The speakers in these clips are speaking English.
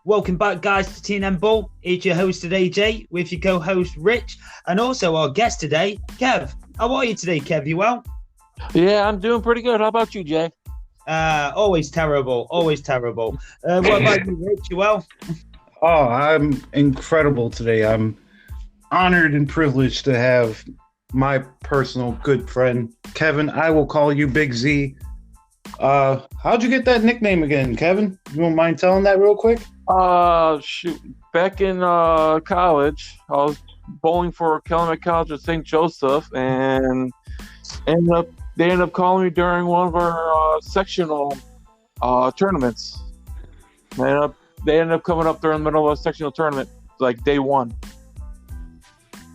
Welcome back, guys, to T&M Ball. It's your host today, Jay, with your co-host, Rich, and also our guest today, Kev. How are you today, Kev? You well? Yeah, I'm doing pretty good. How about you, Jay? Always terrible. What about you, Rich? You well? Oh, I'm incredible today. I'm honored and privileged to have my personal good friend, Kevin. I will call you Big Z. How'd you get that nickname again, Kevin? You don't mind telling that real quick? Shoot. Back in college, I was bowling for Calumet College at St. Joseph, and they ended up calling me during one of our sectional tournaments. They ended up coming up during the middle of a sectional tournament, like day one.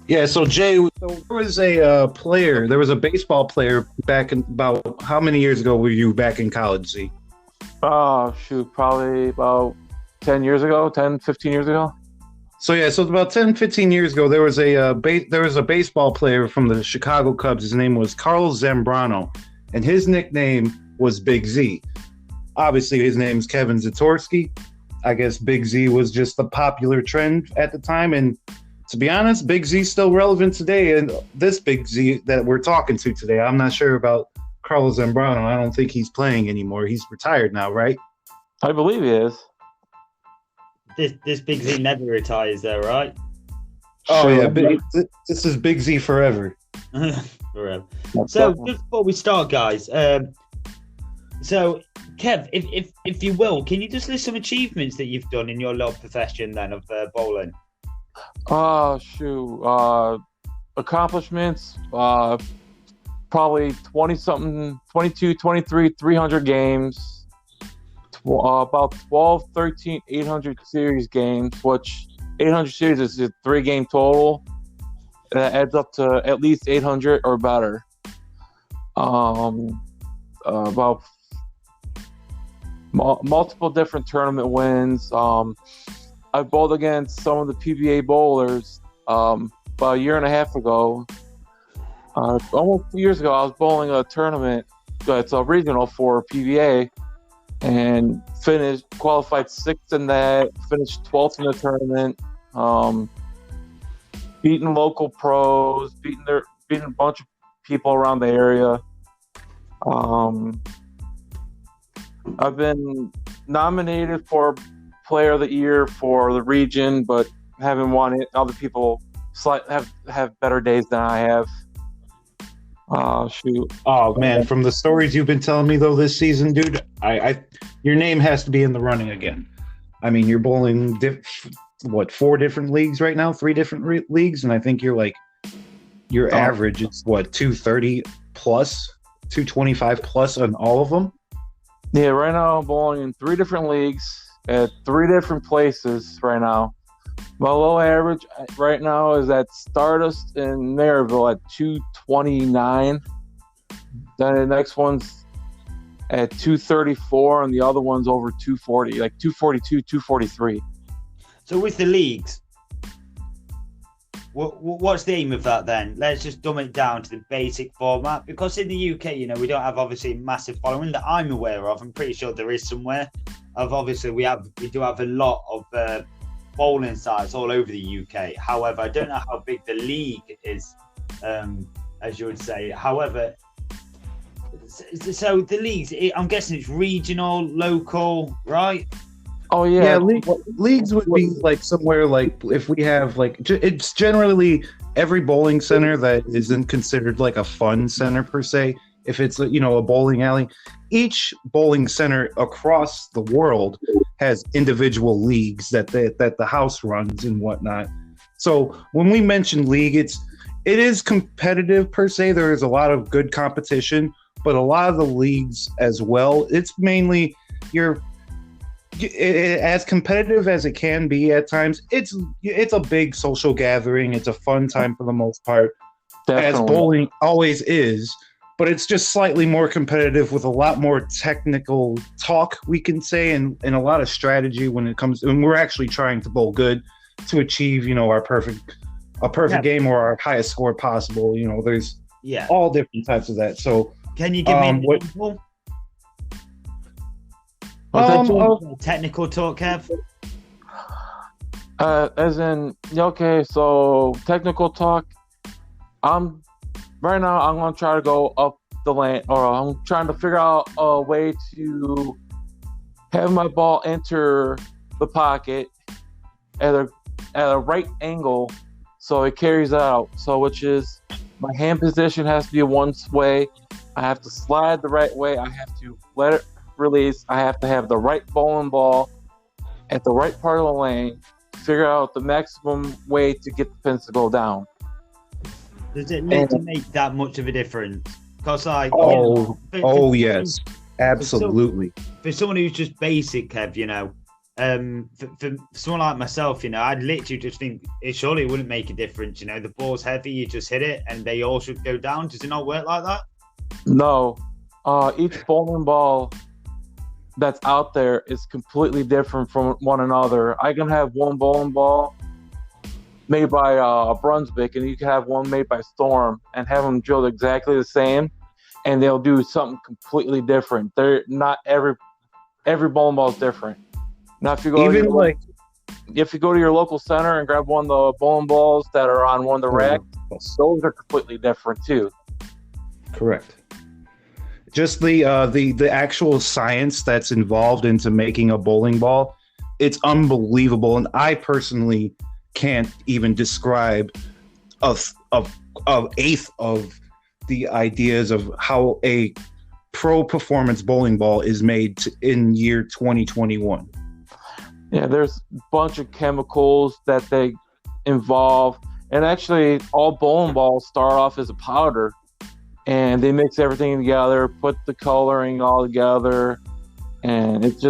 Yeah, so Jay, there was a baseball player back in about how many years ago were you back in college, Z? Probably about 10 years ago, 10, 15 years ago. So about 10, 15 years ago, there was a baseball player from the Chicago Cubs. His name was Carlos Zambrano, and his nickname was Big Z. Obviously, his name's Kevin Zatorsky. I guess Big Z was just the popular trend at the time, and to be honest, Big Z's still relevant today. And this Big Z that we're talking to today, I'm not sure about Carlos Zambrano. I don't think he's playing anymore. He's retired now, right? I believe he is. This Big Z never retires, though, right? Oh, yeah. This is Big Z forever. Forever. So, just before we start, guys, so Kev, if you will, can you just list some achievements that you've done in your little profession then of bowling? Accomplishments, probably 20-something, 22, 23, 300 games, about 12, 13, 800 series games, which 800 series is a 3-game total. That adds up to at least 800 or better. About multiple different tournament wins. I bowled against some of the PBA bowlers about a year and a half ago. Almost 2 years ago, I was bowling a tournament. It's a regional for PBA, and qualified 6th in that, finished 12th in the tournament, beating local pros, beating a bunch of people around the area. I've been nominated for Player of the Year for the region, but haven't won it. Other people have better days than I have. Shoot. Oh man, from the stories you've been telling me though this season, dude, your name has to be in the running again. I mean, you're bowling 4 different leagues right now, 3 different leagues, and I think your average is 230 plus, 225 plus on all of them. Yeah, right now I'm bowling in 3 different leagues at 3 different places right now. My low average right now is at Stardust in Maryville at 229. Then the next one's at 234, and the other one's over 240, like 242, 243. So with the leagues, what's the aim of that then? Let's just dumb it down to the basic format, because in the UK, we don't have obviously a massive following that I'm aware of. I'm pretty sure there is somewhere. Obviously we do have a lot of bowling sites all over the UK. However, I don't know how big the league is, as you would say. However, so the leagues, I'm guessing it's regional, local, right? Oh yeah, leagues would be like somewhere like if we have it's generally every bowling center that isn't considered like a fun center per se. If it's a bowling alley, each bowling center across the world has individual leagues that the house runs and whatnot. So when we mention league, it is competitive per se. There is a lot of good competition, but a lot of the leagues as well, it's mainly as competitive as it can be at times. It's a big social gathering. It's a fun time for the most part, Definitely. As bowling always is. But it's just slightly more competitive with a lot more technical talk, we can say, and a lot of strategy when it comes. And we're actually trying to bowl good to achieve, our perfect game or our highest score possible. There's all different types of that. So can you give me an example? Technical talk, Kev? As in, okay, so technical talk. I'm right now. I'm gonna try to go up the lane, or I'm trying to figure out a way to have my ball enter the pocket at a right angle, so it carries out. So which is my hand position has to be one way. I have to slide the right way. I have to let it release. I have to have the right bowling ball at the right part of the lane. Figure out the maximum way to get the pins to go down. Does it literally make that much of a difference? Because like, yes, absolutely. For someone who's just basic, Kev, for someone like myself, I'd literally just think it surely wouldn't make a difference. The ball's heavy, you just hit it, and they all should go down. Does it not work like that? No, each bowling ball that's out there is completely different from one another. I can have one bowling ball made by Brunswick, and you can have one made by Storm, and have them drilled exactly the same, and they'll do something completely different. They're not every bowling ball is different. Now, if you go to your local center and grab one of the bowling balls that are on one of the racks, those are completely different too. Correct. Just the actual science that's involved into making a bowling ball, it's unbelievable, and I personally can't even describe a eighth of the ideas of how a pro performance bowling ball is made in year 2021. Yeah, there's a bunch of chemicals that they involve, and actually all bowling balls start off as a powder. And they mix everything together, put the coloring all together, and it's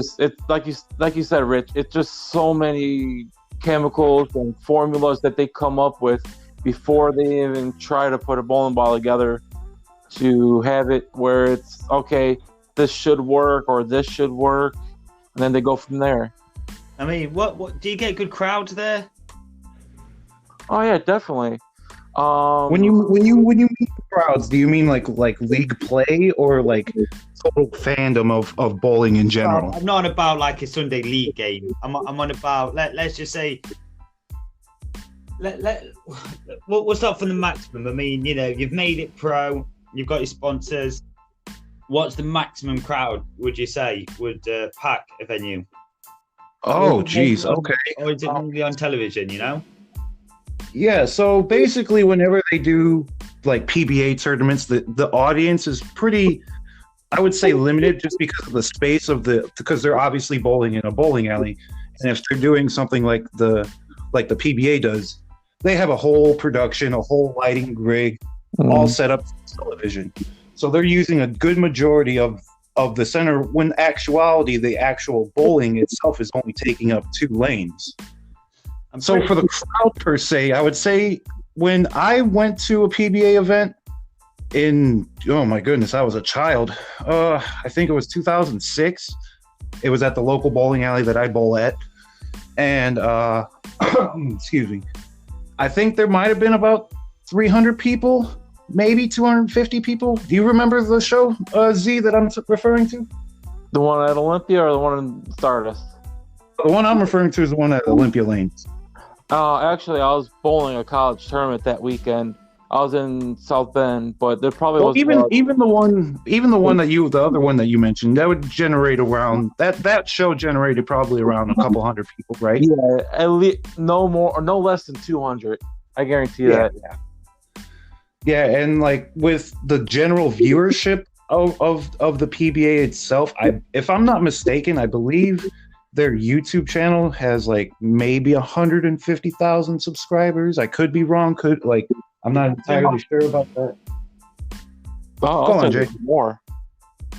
like you said, Rich. It's just so many chemicals and formulas that they come up with before they even try to put a bowling ball together to have it where it's okay. This should work, or this should work, and then they go from there. I mean, what do you get good crowds there? Oh yeah, definitely. When you mean crowds, do you mean like league play or like total fandom of bowling in general? I'm not about like a Sunday league game. I'm on about let's just say we'll start from the maximum. I mean, you've made it pro, you've got your sponsors. What's the maximum crowd would you say would pack a venue? Oh, geez, okay. Or is it only on television? Yeah, so basically whenever they do like PBA tournaments, the audience is pretty, I would say, limited just because of the space because they're obviously bowling in a bowling alley. And if they're doing something like the PBA does, they have a whole production, a whole lighting rig, all set up for television. So they're using a good majority of the center, when actuality, the actual bowling itself is only taking up 2 lanes. So for the crowd per se, I would say when I went to a PBA event oh my goodness, I was a child. I think it was 2006. It was at the local bowling alley that I bowl at. And excuse me. I think there might have been about 300 people, maybe 250 people. Do you remember the show, Z, that I'm referring to? The one at Olympia or the one in Stardust? The one I'm referring to is the one at Olympia Lanes. Actually, I was bowling a college tournament that weekend. I was in South Bend, but there probably was even the other one that you mentioned, that would generate around that show generated probably around a couple hundred people, right? Yeah, at least no more or no less than 200. I guarantee that. Yeah, and like with the general viewership of the PBA itself, if I'm not mistaken, I believe their YouTube channel has like maybe 150,000 subscribers. I could be wrong. I'm not entirely sure about that. Go on, Jay. More.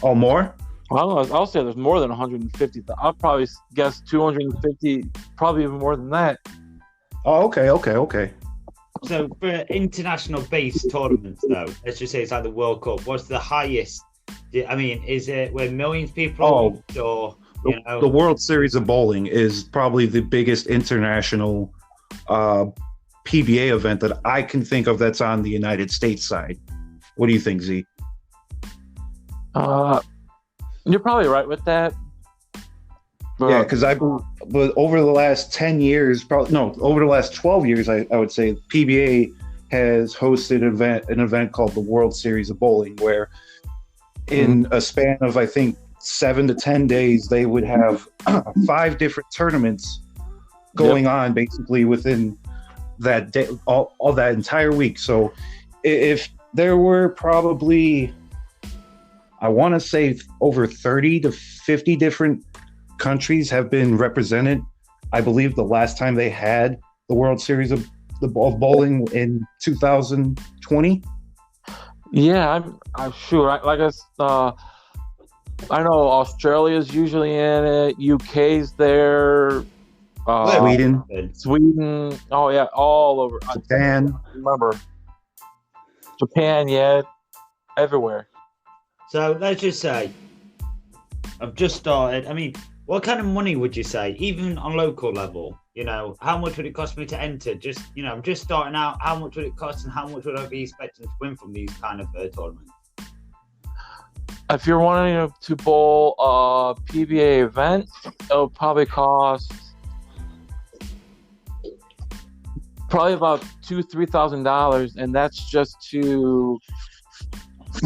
Oh, more? I'll say there's more than 150. I'll probably guess 250, probably even more than that. Oh, okay. So for international based tournaments, though, let's just say it's like the World Cup. What's the highest? I mean, is it where millions of people or? The World Series of Bowling is probably the biggest international PBA event that I can think of that's on the United States side. What do you think, Z? You're probably right with that. Yeah, But because but over the last 10 years, probably no, over the last 12 years, I would say PBA has hosted an event called the World Series of Bowling, where in a span of, I think, 7 to 10 days, they would have 5 different tournaments going on basically within that day, all that entire week. So if there were probably, I want to say over 30 to 50 different countries have been represented. I believe the last time they had the World Series of bowling in 2020. yeah, I'm sure. I know Australia's usually in it. UK's there. Sweden, Sweden. Oh yeah, all over. Japan. I remember Japan? Yeah, everywhere. So let's just say I've just started. I mean, what kind of money would you say, even on local level? How much would it cost me to enter? Just, I'm just starting out. How much would it cost, and how much would I be expecting to win from these kind of tournaments? If you're wanting to bowl a PBA event, it'll probably cost about $2,000-$3,000, and that's just to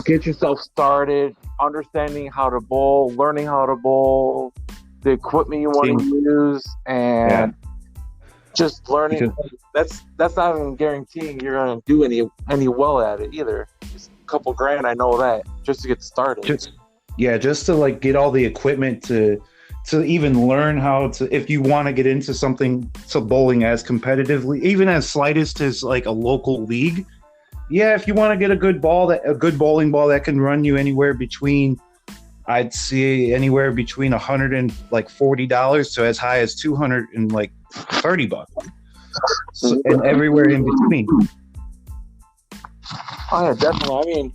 get yourself started, understanding how to bowl, learning how to bowl, the equipment you want to use, and just learning. That's not even guaranteeing you're going to do any well at it either. Just a couple grand, I know that, just to get started. Just to like get all the equipment to even learn how to, if you want to get into something, to bowling as competitively, even as slightest as like a local league. Yeah, if you want to get a good bowling ball that can run you anywhere between, I'd say anywhere between $140 to as high as $230, so, and everywhere in between. Oh yeah, definitely. I mean,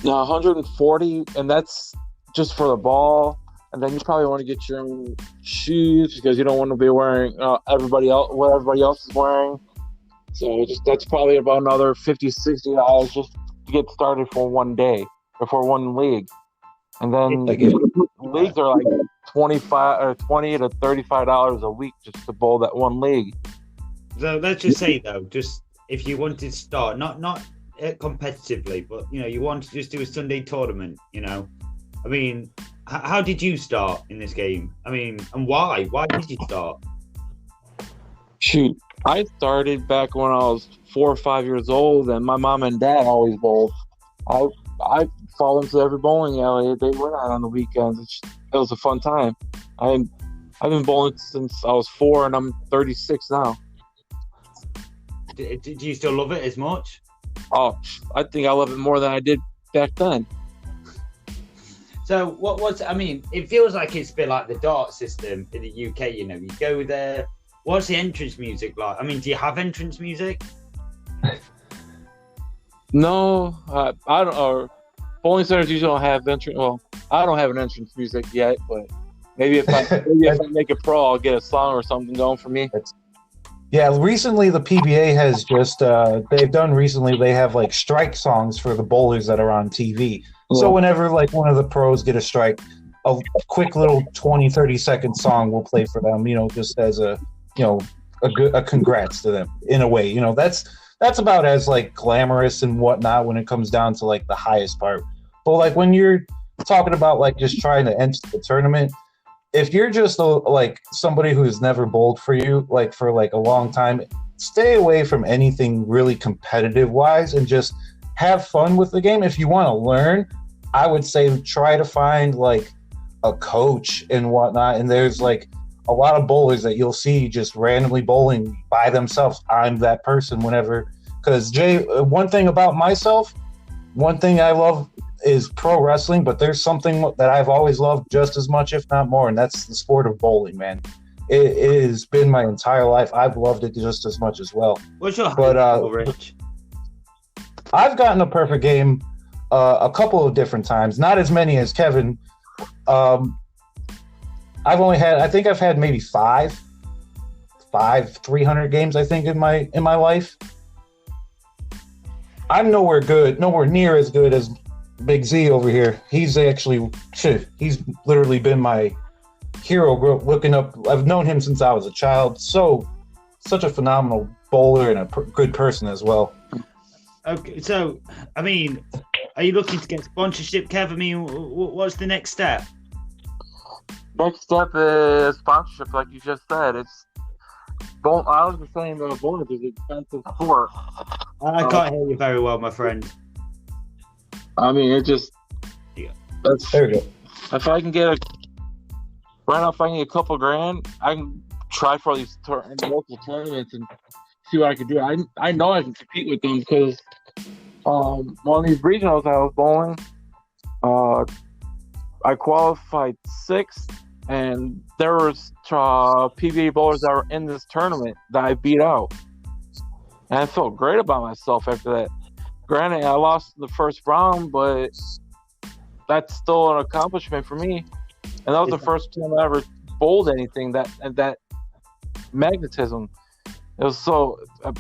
now 140, and that's just for the ball, and then you probably want to get your own shoes because you don't want to be wearing what everybody else is wearing. So that's probably about another $50-$60 just to get started for one day or for one league, and then leagues are like $20 to $35 a week just to bowl that one league. So let's just say though, just if you wanted to start, not competitively, but you want to just do a Sunday tournament, I mean, how did you start in this game? I mean, and why? Why did you start? Shoot, I started back when I was 4 or 5 years old, and my mom and dad always bowled. I fall into every bowling alley they went on the weekends. It was a fun time. I've been bowling since I was 4, and I'm 36 now. Do you still love it as much? Oh, I think I love it more than I did back then. So I mean, it feels like it's a bit like the dart system in the UK, you go there. What's the entrance music like? I mean, do you have entrance music? No, I don't. Or bowling centers usually don't have entrance. Well, I don't have an entrance music yet, but maybe if I make it pro, I'll get a song or something going for me. Yeah, recently the PBA has just they have like strike songs for the bowlers that are on TV. Yeah. So whenever like one of the pros get a strike, a quick little 20-30 second song will play for them, just as a congrats to them in a way. That's about as like glamorous and whatnot when it comes down to like the highest part. But like when you're talking about like just trying to enter the tournament, if you're just like somebody who's never bowled for a long time, stay away from anything really competitive wise and just have fun with the game. If you want to learn, I would say try to find like a coach and whatnot. And there's like a lot of bowlers that you'll see just randomly bowling by themselves. I'm that person whenever, because Jay, one thing about myself, one thing I love is pro wrestling, but there's something that I've always loved just as much, if not more, and that's the sport of bowling, man. It has been my entire life. I've loved it just as much as well. What's your highlight, Rich? I've gotten a perfect game a couple of different times, not as many as Kevin. I've had maybe five 300 games, I think, in my life. I'm nowhere near as good as Big Z over here. He's actually, he's literally been my hero. Looking up, I've known him since I was a child. Such a phenomenal bowler and a good person as well. Okay, so I mean, are you looking to get sponsorship, Kev? I mean, what's the next step? Next step is sponsorship, like you just said. It's I was just saying that bowling is an expensive sport. I can't hear you very well, my friend. I mean, it just There we go. if I can get a couple grand, I can try for these local tournaments and see what I can do. I know I can compete with them because one of these regionals I was bowling, I qualified sixth, and there was PBA bowlers that were in this tournament that I beat out, and I felt great about myself after that. Granted, I lost the first round, but that's still an accomplishment for me. And that was the first time I ever bowled anything that magnetism. It was that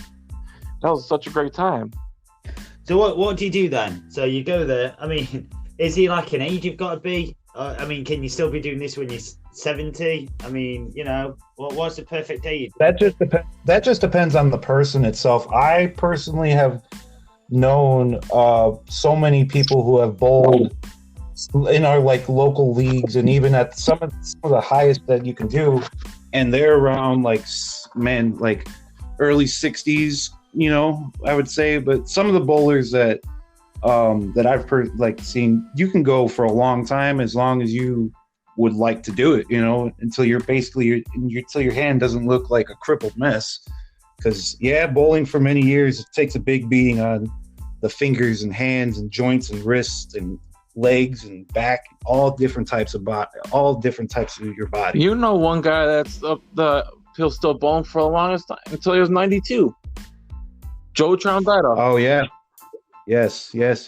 was such a great time. So what do you do then? So you go there. I mean, is he like an age you've got to be? I mean, can you still be doing this when you're 70? I mean, what's the perfect age? That just depends on the person itself. I personally have known so many people who have bowled in our like local leagues and even at some of the highest that you can do, and they're around like early 60s, I would say. But some of the bowlers that I've seen, you can go for a long time as long as you would like to do it, until you're until your hand doesn't look like a crippled mess. Because bowling for many years, it takes a big beating on the fingers and hands and joints and wrists and legs and back, all different types of your body. You know, one guy that's he'll still bowling for the longest time until he was 92. Joe Trombetta. Oh yeah, yes. It's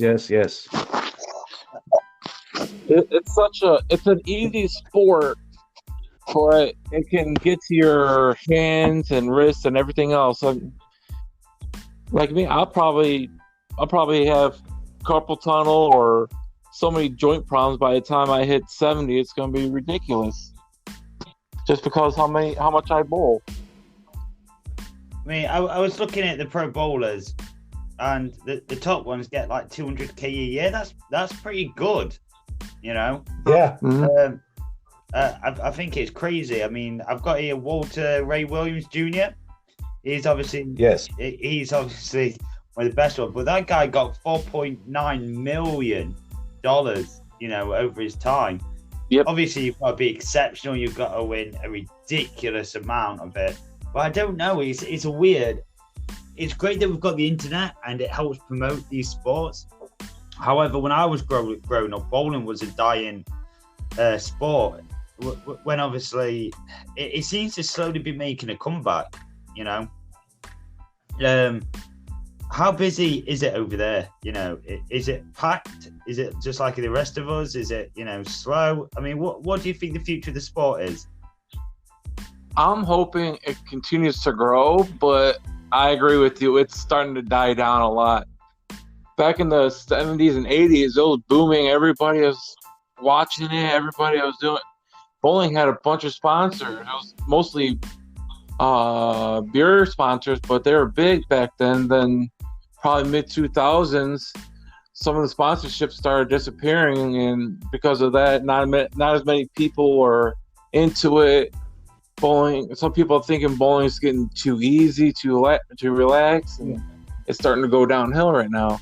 an easy sport, but it can get to your hands and wrists and everything else. Like me, I'll probably have carpal tunnel or so many joint problems by the time I hit 70. It's going to be ridiculous. Just because how much I bowl. I mean, I was looking at the pro bowlers, and the top ones get like 200k a year. That's pretty good, Yeah. Mm-hmm. I think it's crazy. I mean, I've got here Walter Ray Williams Jr. He's obviously one of the best ones, but that guy got $4.9 million, over his time. Yep. Obviously, you've got to be exceptional. You've got to win a ridiculous amount of it. But I don't know. It's weird. It's great that we've got the internet and it helps promote these sports. However, when I was growing up, bowling was a dying sport. When obviously it seems to slowly be making a comeback. How busy is it over there? Is it packed? Is it just like the rest of us? Is it, slow? I mean, what do you think the future of the sport is? I'm hoping it continues to grow, but I agree with you. It's starting to die down a lot. Back in the 70s and 80s, it was booming. Everybody was watching it. Everybody was doing it. Bowling had a bunch of sponsors. It was mostly beer sponsors, but they were big back then. Then probably mid-2000s, some of the sponsorships started disappearing, and because of that, not as many people were into it. Bowling, some people are thinking bowling is getting too easy, too relaxed, and it's starting to go downhill right now.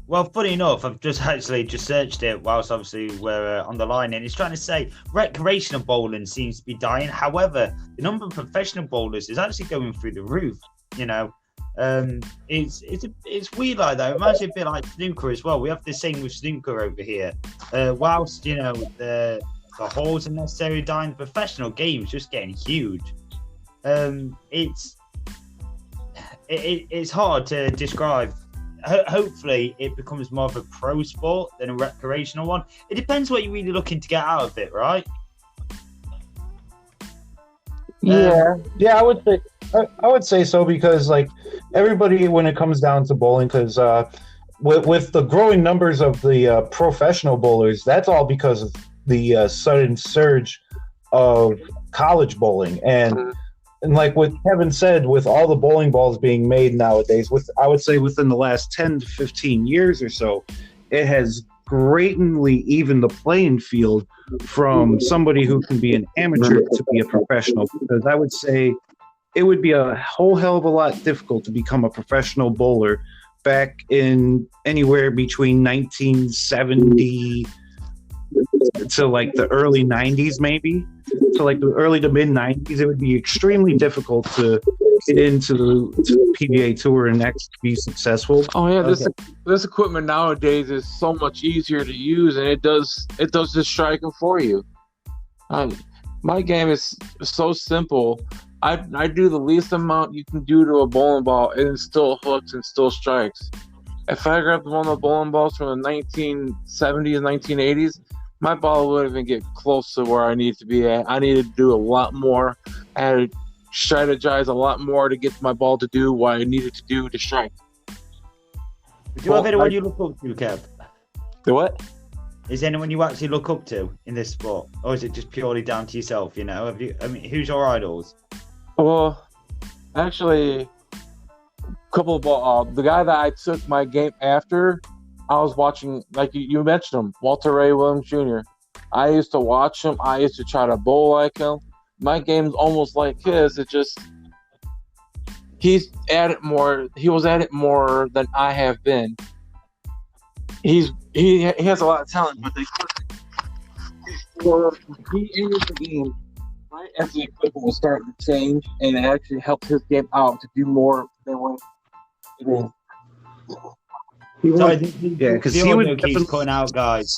Well, funny enough, I've just searched it whilst obviously we're on the line, and it's trying to say recreational bowling seems to be dying. However, the number of professional bowlers is actually going through the roof. It's weird like that. It reminds me a bit like snooker as well. We have the same with snooker over here. Whilst the halls are necessarily dying, the professional game's just getting huge. It's hard to describe. Hopefully it becomes more of a pro sport than a recreational one. It depends what you're really looking to get out of it, right? I would say so, because like everybody, when it comes down to bowling, because with the growing numbers of the professional bowlers, that's all because of the sudden surge of college bowling. And like what Kevin said, with all the bowling balls being made nowadays, I would say within the last 10 to 15 years or so, it has greatly evened the playing field from somebody who can be an amateur to be a professional. Because I would say it would be a whole hell of a lot difficult to become a professional bowler back in anywhere between 1970 to like the early 90s, maybe. So like the early to mid 90s, it would be extremely difficult to get into the PBA tour and actually be successful. Oh yeah, this equipment nowadays is so much easier to use, and it does the striking for you. My game is so simple. I do the least amount you can do to a bowling ball, and it still hooks and still strikes. If I grabbed one of the bowling balls from the 1970s, 1980s, my ball wouldn't even get close to where I need to be at. I needed to do a lot more. I had to strategize a lot more to get my ball to do what I needed to do to strike. Do you have anyone you look up to, Kev? The what? Is there anyone you actually look up to in this sport, or is it just purely down to yourself? You know, who's your idols? Well, actually, a couple of the guy that I took my game after, I was watching, like you mentioned him, Walter Ray Williams Jr. I used to watch him. I used to try to bowl like him. My game's almost like his. It just he's at it more. He was at it more than I have been. He has a lot of talent, but he ended the game right as the equipment was starting to change, and it actually helped his game out to do more than what it is. Because he would keep cutting out, guys.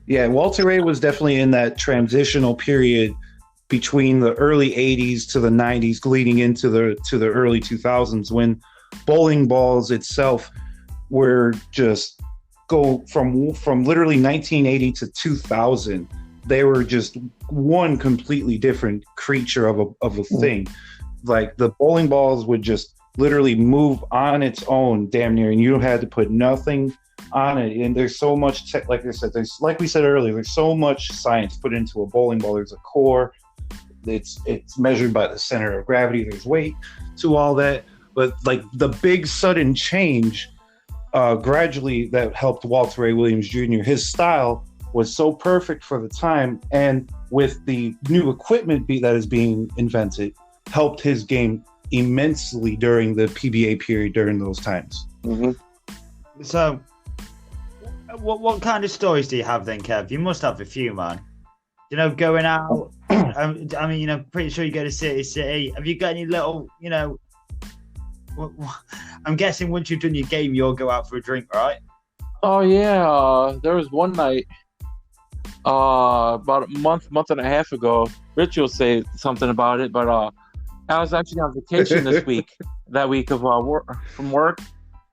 Yeah, Walter Ray was definitely in that transitional period between the early 80s to the 90s, leading into the early 2000s, when bowling balls itself were just go from literally 1980 to 2000. They were just one completely different creature of a thing. Like the bowling balls would just literally move on its own, damn near, and you had to put nothing on it. And there's so much, like I said, like we said earlier, there's so much science put into a bowling ball. There's a core. It's measured by the center of gravity. There's weight to all that. But like the big sudden change, gradually that helped Walter Ray Williams Jr. His style was so perfect for the time, and with the new equipment that is being invented, helped his game immensely during the PBA period during those times. Mm-hmm. So, what kind of stories do you have then, Kev? You must have a few, man. You know, going out. I mean, you know, pretty sure you go to City. Have you got any little, you know? I'm guessing once you've done your game, you'll go out for a drink, right? Oh yeah, there was one night, about a month and a half ago. Rich will say something about it, but I was actually on vacation this week, that week of from work,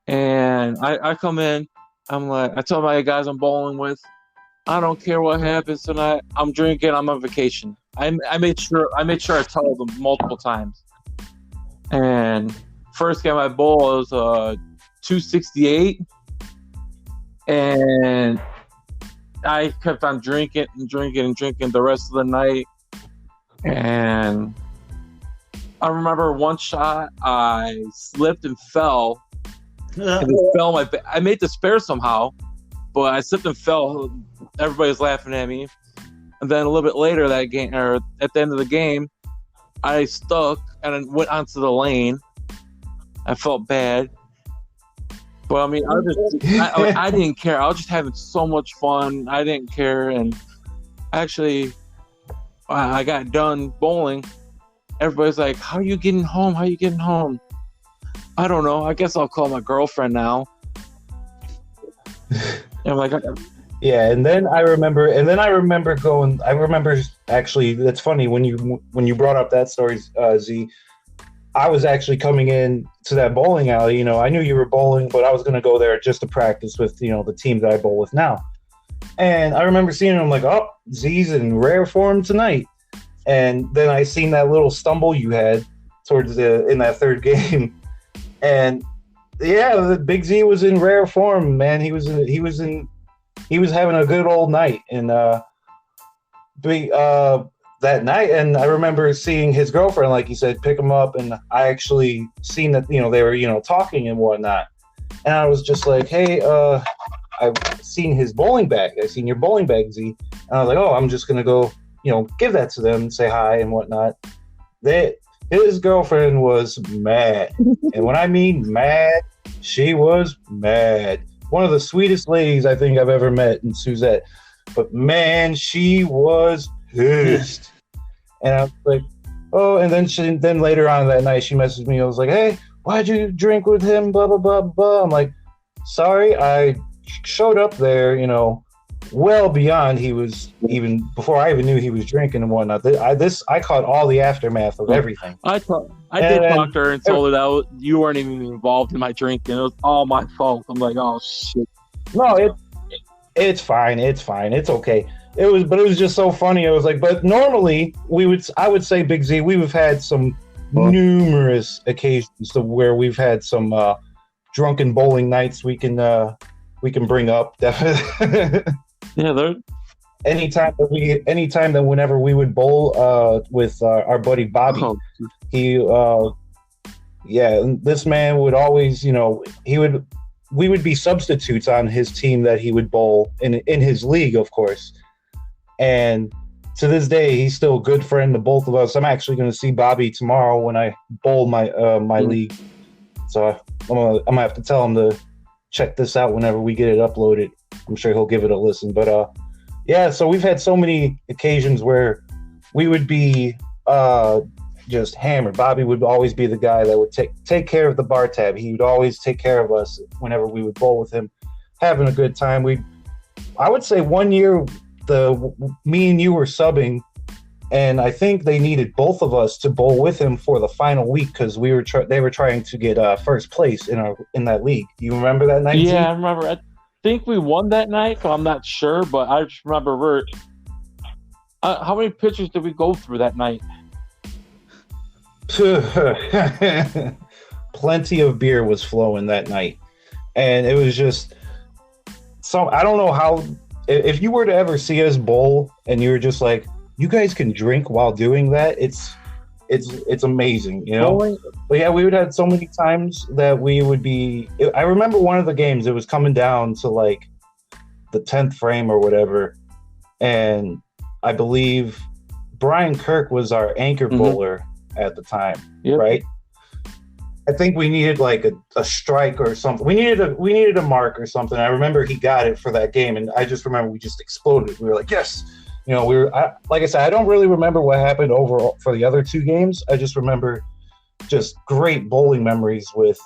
and I come in. I'm like, I tell my guys I'm bowling with, I don't care what happens tonight. I'm drinking. I'm on vacation. I made sure I told them multiple times. And first game I bowled was 268, and I kept on drinking the rest of the night. And I remember one shot I slipped and fell. And it fell I made the spare somehow, but I slipped and fell. Everybody was laughing at me. And then a little bit later that game, or at the end of the game, I stuck and then went onto the lane. I felt bad, but I mean, I didn't care. I was just having so much fun. I didn't care, and actually, I got done bowling. Everybody's like, "How are you getting home? How are you getting home?" I don't know. I guess I'll call my girlfriend now. And I'm like, yeah. And then I remember going. I remember actually. That's funny when you brought up that story, Z. I was actually coming in to that bowling alley. You know, I knew you were bowling, but I was going to go there just to practice with, you know, the team that I bowl with now. And I remember seeing him like, oh, Z's in rare form tonight. And then I seen that little stumble you had towards in that third game. And Yeah, the Big Z was in rare form, man. He was having a good old night, and big that night, and I remember seeing his girlfriend, like you said, pick him up, and I actually seen that they were talking and whatnot, and I was just like, hey, I've seen his bowling bag. I seen your bowling bag, Z, and I was like, oh, I'm just gonna go, give that to them, say hi and whatnot. His girlfriend was mad, and when I mean mad, she was mad. One of the sweetest ladies I think I've ever met in Suzette, but man, she was pissed. And I was like, oh, and then later on that night, she messaged me. I was like, hey, why'd you drink with him? Blah, blah, blah, blah. I'm like, sorry, I showed up there, well beyond he was, even before I even knew he was drinking and whatnot. I caught all the aftermath of everything. I did talk to her and told her that you weren't even involved in my drinking. It was all my fault. I'm like, oh shit. No, it's fine. It's fine. It's okay. It was just so funny. I was like, but normally I would say, Big Z, we've had some numerous occasions to where we've had some drunken bowling nights we can bring up, definitely. Yeah, anytime that whenever we would bowl with our buddy Bobby, this man would always, we would be substitutes on his team that he would bowl in his league, of course. And to this day, he's still a good friend to both of us. I'm actually going to see Bobby tomorrow when I bowl my league. So I'm gonna have to tell him to check this out whenever we get it uploaded. I'm sure he'll give it a listen. But so we've had so many occasions where we would be just hammered. Bobby would always be the guy that would take care of the bar tab. He would always take care of us whenever we would bowl with him, having a good time. I would say one year, me and you were subbing, and I think they needed both of us to bowl with him for the final week because they were trying to get first place in that league. Do you remember that night? Yeah, I remember. I think we won that night, but I'm not sure. But I just remember how many pitchers did we go through that night? Plenty of beer was flowing that night, and it was just I don't know how. If you were to ever see us bowl and you were just like, you guys can drink while doing that, it's amazing, But yeah, we would have so many times that we would be. I remember one of the games, it was coming down to like the 10th frame or whatever, and I believe Brian Kirk was our anchor bowler at the time, right? I think we needed like a strike or something. We needed a mark or something. I remember he got it for that game, and I just remember we just exploded. We were like, yes, like I said, I don't really remember what happened overall for the other two games. I just remember just great bowling memories with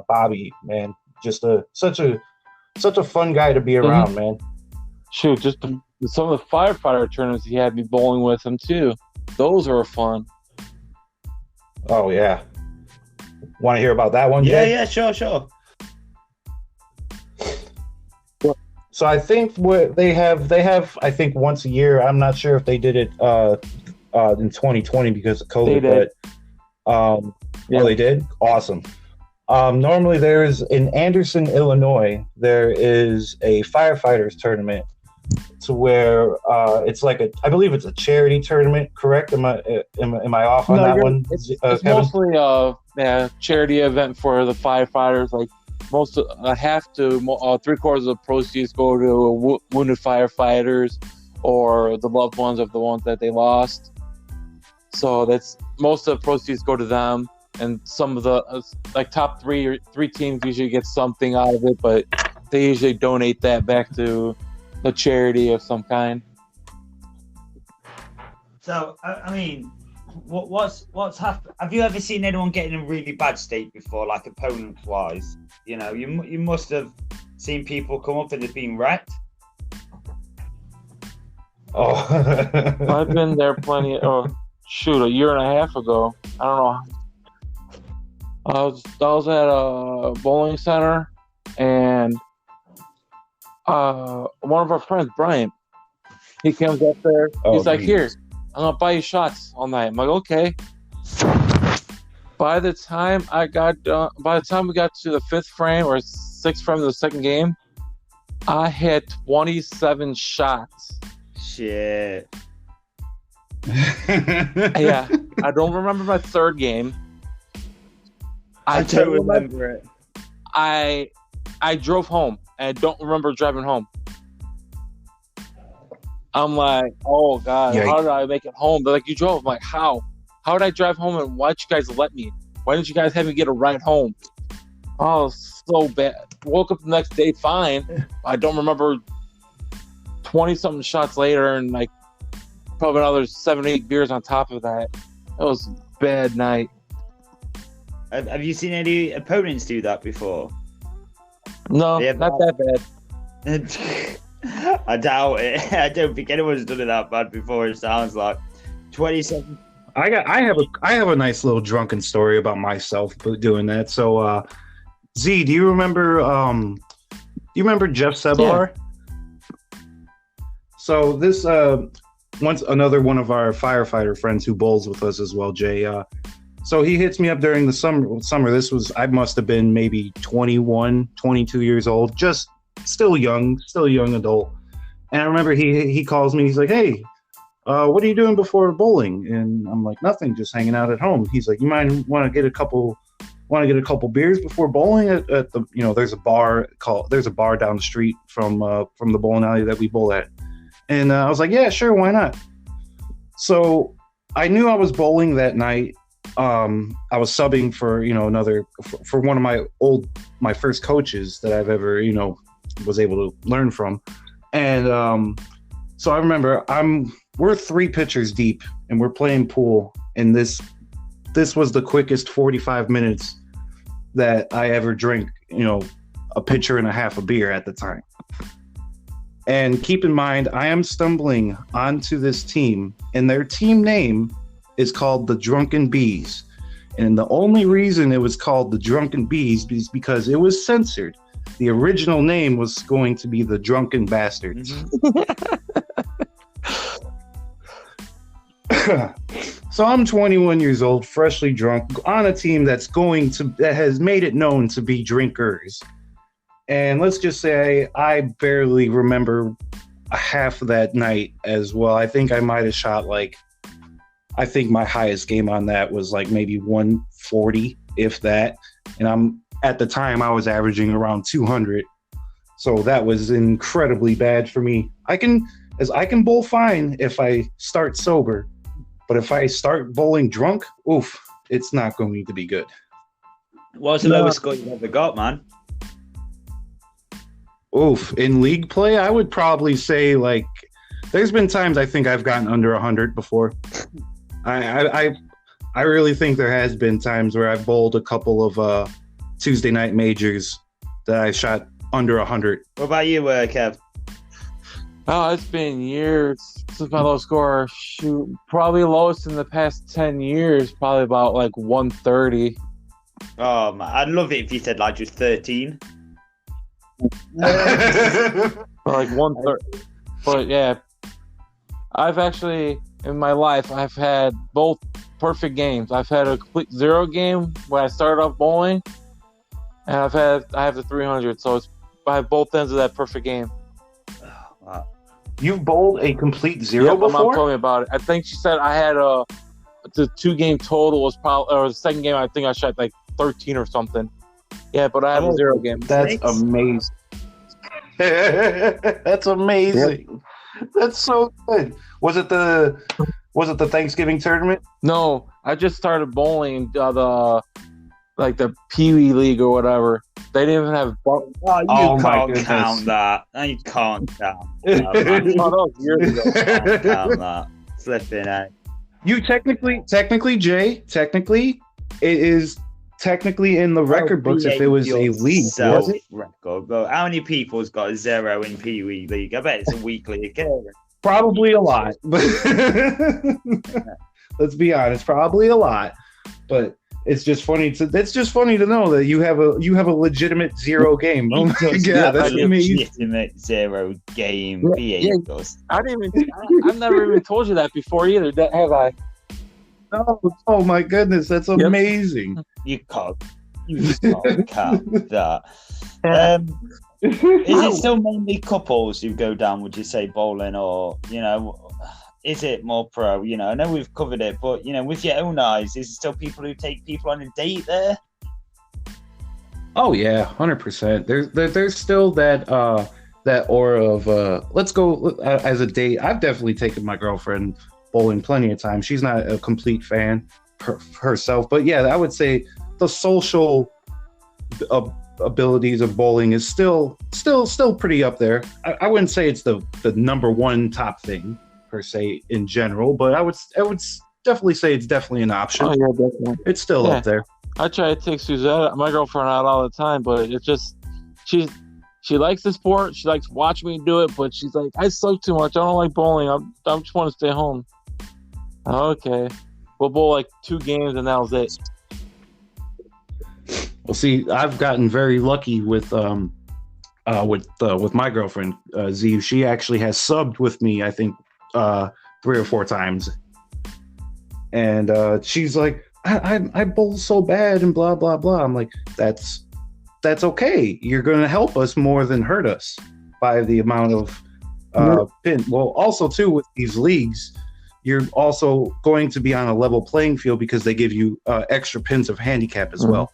Bobby, man. Just such a fun guy to be around, man. Shoot, just some of the firefighter tournaments he had me bowling with him too. Those were fun. Oh yeah. Want to hear about that one? Yeah, sure. So I think what they have, I think once a year. I'm not sure if they did it in 2020 because of COVID. They did. Oh, they did? Awesome. Normally in Anderson, Illinois, there is a firefighters tournament to where it's like I believe it's a charity tournament, correct? Am I off on that one? It's mostly a charity event for the firefighters. Like half to 3/4 of the proceeds go to wounded firefighters or the loved ones of the ones that they lost. So that's most of the proceeds go to them, and some of the top three teams usually get something out of it, but they usually donate that back to a charity of some kind. So, I mean, what's happened? Have you ever seen anyone get in a really bad state before, like opponent-wise? You must have seen people come up and they've been wrecked. Oh, I've been there plenty. A year and a half ago. I don't know. I was at a bowling center, and one of our friends, Brian, he comes up there. He's like, "Here, I'm gonna buy you shots all night." I'm like, "Okay." By the time we got to the fifth frame or sixth frame of the second game, I had 27 shots. Shit. Yeah, I don't remember my third game. I don't remember it. I drove home and I don't remember driving home. I'm like, oh God, Yikes. how did I make it home? They're like, you drove. I'm like, how? How did I drive home and why'd you guys let me? Why didn't you guys have me get a ride home? Oh, so bad. Woke up the next day fine. I don't remember 20-something shots later and like probably another 7 or 8 beers on top of that. That was a bad night. Have you seen any opponents do that before? No, Yeah, not that bad. I doubt it. I don't think anyone's done it that bad before. It sounds like 27. I have a nice little drunken story about myself doing that. So, Z, do you remember Jeff Sebar? Yeah. So this once another one of our firefighter friends who bowls with us as well, Jay. So he hits me up during the summer. This was, I must have been maybe 21, 22 years old, just still a young adult. And I remember he calls me. He's like, "Hey, what are you doing before bowling?" And I'm like, "Nothing, just hanging out at home." He's like, "You might want to get a couple beers before bowling at the, there's a bar down the street from the bowling alley that we bowl at." And I was like, "Yeah, sure, why not?" So I knew I was bowling that night. I was subbing for for one of my first coaches that I've ever was able to learn from. And so I remember we're 3 pitchers deep and we're playing pool, and this was the quickest 45 minutes that I ever drank, a pitcher and a half of beer at the time. And keep in mind, I am stumbling onto this team, and their team name is called the Drunken Bees. And the only reason it was called the Drunken Bees is because it was censored. The original name was going to be the Drunken Bastards. So I'm 21 years old, freshly drunk, on a team that has made it known to be drinkers. And let's just say I barely remember half of that night as well. I think I might have shot I think my highest game on that was like maybe 140, if that. And at the time I was averaging around 200. So that was incredibly bad for me. I can bowl fine if I start sober, but if I start bowling drunk, oof, it's not going to be good. What's the lowest score you've ever got, man? Oof, in league play, I would probably say there's been times I think I've gotten under 100 before. I really think there has been times where I've bowled a couple of Tuesday night majors that I shot under 100. What about you, Kev? Oh, it's been years since my low score. Shoot, probably lowest in the past 10 years, probably about 130. Oh man, I'd love it if you said just 13. Or 130. But yeah, I've actually in my life I've had both perfect games. I've had a complete 0 game when I started off bowling, and I have the 300. So I have both ends of that perfect game. Wow. You've bowled a complete 0 before? My mom told me about it. I think she said I had the 2-game total was probably, or the second game I think I shot 13 or something. Yeah, but I have a 0 game. That's amazing. That's amazing. Yep. That's so good. Was it the Thanksgiving tournament? No, I just started bowling the Pee Wee League or whatever. They didn't even have. You can't count that. No, you can't count that. Years ago. Can't count that. Slipping out. You technically, Jay, it is technically in the record books if it was a league. Was it? Record. But how many people's got a 0 in Pee Wee League? I bet it's a weekly occurrence. Probably a lot. But let's be honest, probably a lot. But it's just funny to know that you have a legitimate 0 game. Oh my god, that's amazing. Legitimate 0 game. Yeah. I didn't even. I've never even told you that before either. Have I? Oh my goodness, that's amazing. You can't. You just can't count that. Is it still mainly couples who go down, would you say, bowling, or, is it more pro? I know we've covered it, but, with your own eyes, is it still people who take people on a date there? Oh yeah, 100%. There's still that aura of let's go as a date. I've definitely taken my girlfriend bowling plenty of times. She's not a complete fan herself, but yeah, I would say the social abilities of bowling is still pretty up there. I wouldn't say it's the number one top thing per se in general, but I would definitely say it's definitely an option. Oh yeah, definitely. It's still up there. I try to take Suzette, my girlfriend, out all the time, but it's just she likes the sport. She likes watching me do it, but she's like, I suck too much. I don't like bowling. I just want to stay home. Okay, we'll bowl like 2 games and that was it. Well, see, I've gotten very lucky with my girlfriend Z. She actually has subbed with me, I think, 3 or 4 times, and she's like, I bowl so bad and blah blah blah. I'm like, that's okay. You're going to help us more than hurt us by the amount of pin. Well, also too with these leagues, you're also going to be on a level playing field because they give you extra pins of handicap as well.